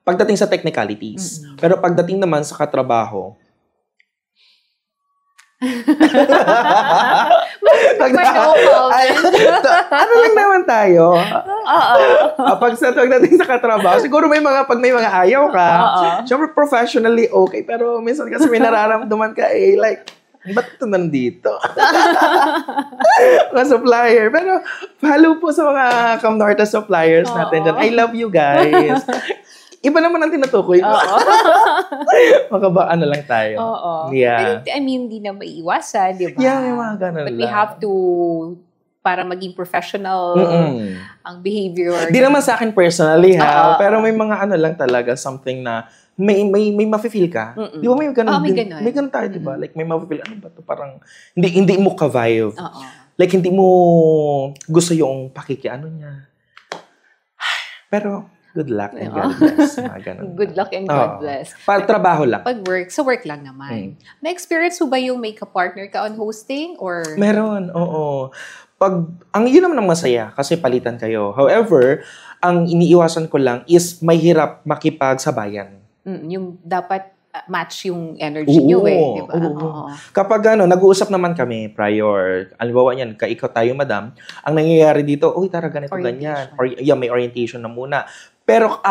Pagdating sa technicalities. Pero pagdating naman sa katrabaho, ano lang naman tayo? Pagdating sa katrabaho, siguro pag may mga ayaw ka, syempre professionally okay, pero minsan kasi may nararamdaman ka like, ba't ito nandito? Mga supplier. Pero follow po sa mga Cam Norte suppliers natin dyan. I love you guys. Iba naman ang tinutukoy ko. Ano lang tayo. Yeah. Pero, hindi na maiiwasan, di ba? Yeah, may mga ganun But we have to, para maging professional ang behavior. Di naman sa akin personally, pero may mga lang talaga, something na may mafe-feel ka. Di ba may ganun? May ganun tayo, di ba? Like, may mafe-feel, ano ba to? Parang, hindi mo ka-vibe. Like, hindi mo gusto yung pakikiano niya. Pero, good luck and God bless. Good luck and God bless. Para trabaho lang. Pag work, sa work lang naman. Na-experience mo ba yung may ka-partner ka on hosting? Or? Meron, oo. Yun naman ang masaya kasi palitan kayo. However, ang iniiwasan ko lang is may hirap makipagsabayan. Yung dapat match yung energy nyo diba? Kapag nag-uusap naman kami prior, halimbawa yan, ikaw tayo madam, ang nangyayari dito, tara ganito, ganyan. Or may orientation na muna. Pero